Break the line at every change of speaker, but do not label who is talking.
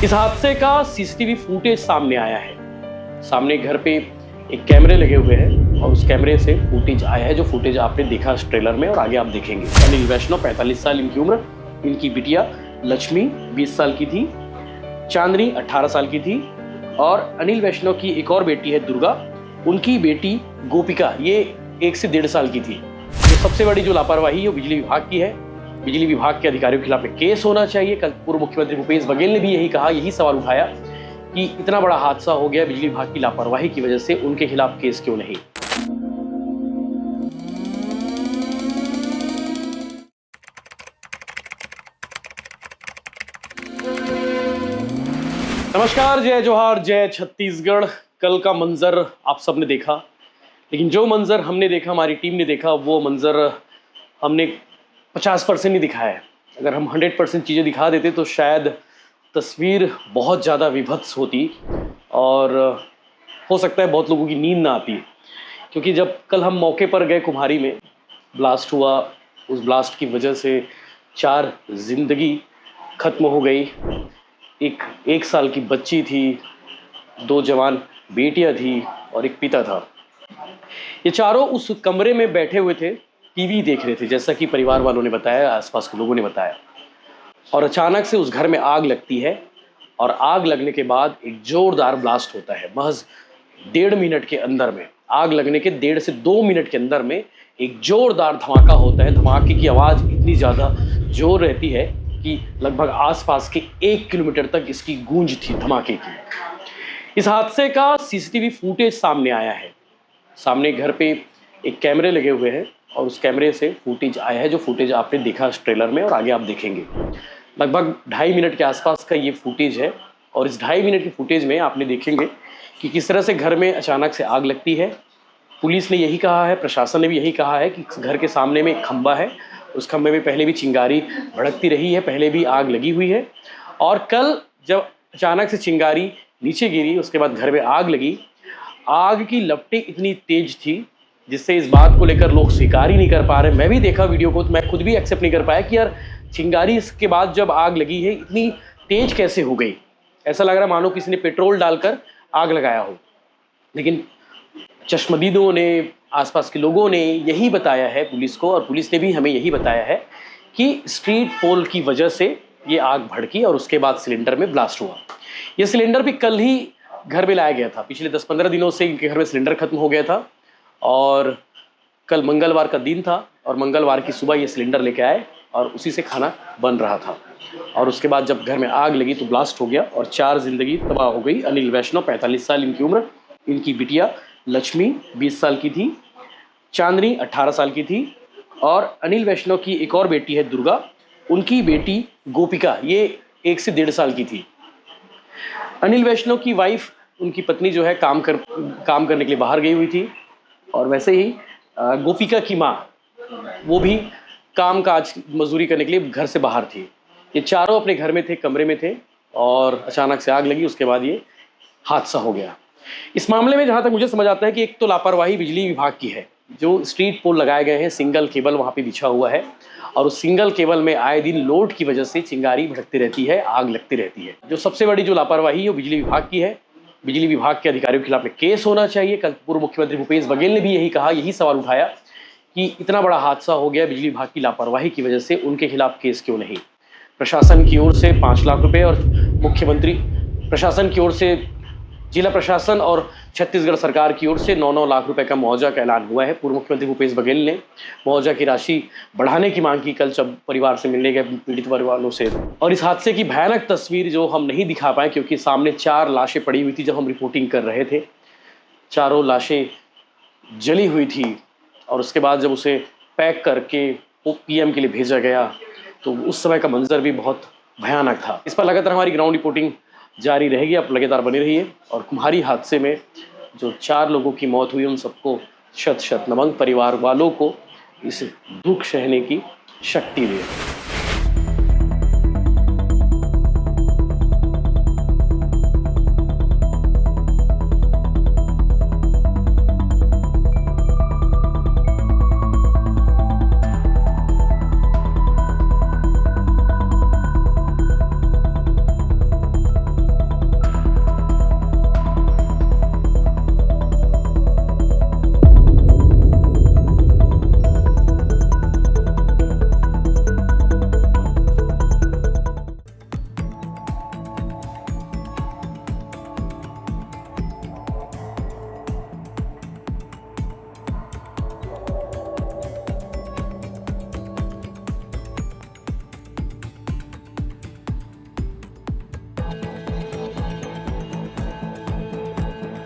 इस हादसे का सीसीटीवी फुटेज सामने आया है। सामने घर पे एक कैमरे लगे हुए हैं और उस कैमरे से फुटेज आया है, जो फुटेज आपने देखा इस ट्रेलर में और आगे आप देखेंगे। अनिल वैष्णव 45 साल इनकी उम्र, इनकी बिटिया लक्ष्मी 20 साल की थी, चांदनी 18 साल की थी और अनिल वैष्णव की एक और बेटी है दुर्गा, उनकी बेटी गोपिका ये 1 से 1.5 साल की थी। तो सबसे बड़ी जो लापरवाही है वो बिजली विभाग की है। बिजली विभाग के अधिकारियों के खिलाफ एक केस होना चाहिए। कल पूर्व मुख्यमंत्री भूपेश बघेल ने भी यही कहा, यही सवाल उठाया कि इतना बड़ा हादसा हो गया बिजली विभाग की लापरवाही की वजह से, उनके खिलाफ केस क्यों नहीं। नमस्कार, जय जोहार, जय छत्तीसगढ़। कल का मंजर आप सबने देखा, लेकिन जो मंजर हमने देखा, हमारी टीम ने देखा, वो मंजर हमने 50% नहीं दिखाया है। अगर हम 100% चीज़ें दिखा देते तो शायद तस्वीर बहुत ज़्यादा विभत्स होती और हो सकता है बहुत लोगों की नींद ना आती। क्योंकि जब कल हम मौके पर गए, कुम्हारी में ब्लास्ट हुआ, उस ब्लास्ट की वजह से 4 जिंदगी खत्म हो गई। एक 1 साल की बच्ची थी, 2 जवान बेटियां थी और एक पिता था। ये चारों उस कमरे में बैठे हुए थे, टीवी देख रहे थे, जैसा कि परिवार वालों ने बताया, आसपास के लोगों ने बताया। और अचानक से उस घर में आग लगती है और आग लगने के बाद एक जोरदार ब्लास्ट होता है। महज 1.5 मिनट के अंदर में, आग लगने के 1.5 से 2 मिनट के अंदर में एक जोरदार धमाका होता है। धमाके की आवाज़ इतनी ज़्यादा जोर रहती है कि लगभग आसपास के 1 किलोमीटर तक इसकी गूंज थी धमाके की। इस हादसे का सीसीटीवी फुटेज सामने आया है। सामने घर पे एक कैमरे लगे हुए हैं और उस कैमरे से फुटेज आया है, जो फुटेज आपने देखा इस ट्रेलर में और आगे आप देखेंगे। लगभग 2.5 मिनट के आसपास का ये फुटेज है और इस 2.5 मिनट के फुटेज में आपने देखेंगे कि किस तरह से घर में अचानक से आग लगती है। पुलिस ने यही कहा है, प्रशासन ने भी यही कहा है कि घर के सामने में एक खंबा है, उस खंबे में पहले भी चिंगारी भड़कती रही है, पहले भी आग लगी हुई है। और कल जब अचानक से चिंगारी नीचे गिरी, उसके बाद घर में आग लगी, आग की लपटें इतनी तेज थी जिससे इस बात को लेकर लोग स्वीकार ही नहीं कर पा रहे। मैं भी देखा वीडियो को तो मैं खुद भी एक्सेप्ट नहीं कर पाया कि यार चिंगारी इसके बाद जब आग लगी है इतनी तेज कैसे हो गई। ऐसा लग रहा मानो किसी ने पेट्रोल डालकर आग लगाया हो। लेकिन चश्मदीदों ने, आसपास के लोगों ने यही बताया है पुलिस को, और पुलिस ने भी हमें यही बताया है कि स्ट्रीट पोल की वजह से ये आग भड़की और उसके बाद सिलेंडर में ब्लास्ट हुआ। ये सिलेंडर भी कल ही घर में लाया गया था। पिछले 10-15 दिनों से इनके घर में सिलेंडर खत्म हो गया था और कल मंगलवार का दिन था और मंगलवार की सुबह ये सिलेंडर लेके आए और उसी से खाना बन रहा था। और उसके बाद जब घर में आग लगी तो ब्लास्ट हो गया और 4 जिंदगी तबाह हो गई। अनिल वैष्णव 45 साल इनकी उम्र, इनकी बिटिया लक्ष्मी 20 साल की थी, चांदनी 18 साल की थी और अनिल वैष्णव की एक और बेटी है दुर्गा, उनकी बेटी गोपिका ये 1 से 1.5 साल की थी। अनिल वैष्णव की वाइफ, उनकी पत्नी जो है काम करने के लिए बाहर गई हुई थी और वैसे ही गोपिका की माँ, वो भी काम काज मजदूरी करने के लिए घर से बाहर थी। ये चारों अपने घर में थे, कमरे में थे और अचानक से आग लगी, उसके बाद ये हादसा हो गया। इस मामले में जहाँ तक मुझे समझ आता है कि एक तो लापरवाही बिजली विभाग की है। जो स्ट्रीट पोल लगाए गए हैं, सिंगल केबल वहाँ पे बिछा हुआ है और उस सिंगल केबल में आए दिन लोड की वजह से चिंगारी भड़कती रहती है, आग लगती रहती है। जो सबसे बड़ी जो लापरवाही है वो बिजली विभाग की है। बिजली विभाग के अधिकारियों के खिलाफ एक केस होना चाहिए। कल पूर्व मुख्यमंत्री भूपेश बघेल ने भी यही कहा, यही सवाल उठाया कि इतना बड़ा हादसा हो गया बिजली विभाग की लापरवाही की वजह से, उनके खिलाफ केस क्यों नहीं। प्रशासन की ओर से 5 लाख रुपए और मुख्यमंत्री प्रशासन की ओर से, जिला प्रशासन और छत्तीसगढ़ सरकार की ओर से 9-9 लाख रुपए का मुआवजा का ऐलान हुआ है। पूर्व मुख्यमंत्री भूपेश बघेल ने मुआवजा की राशि बढ़ाने की मांग की कल जब परिवार से मिलने गए पीड़ित परिवारों से। और इस हादसे की भयानक तस्वीर जो हम नहीं दिखा पाए क्योंकि सामने 4 लाशें पड़ी हुई थी जब हम रिपोर्टिंग कर रहे थे। चारों लाशें जली हुई थी और उसके बाद जब उसे पैक करके पीएम के लिए भेजा गया तो उस समय का मंजर भी बहुत भयानक था। इस पर लगातार हमारी ग्राउंड रिपोर्टिंग जारी रहेगी, आप लगातार बने रहिए। और कुम्हारी हादसे में जो 4 लोगों की मौत हुई उन सबको शत शत नमन, परिवार वालों को इस दुख सहने की शक्ति दे।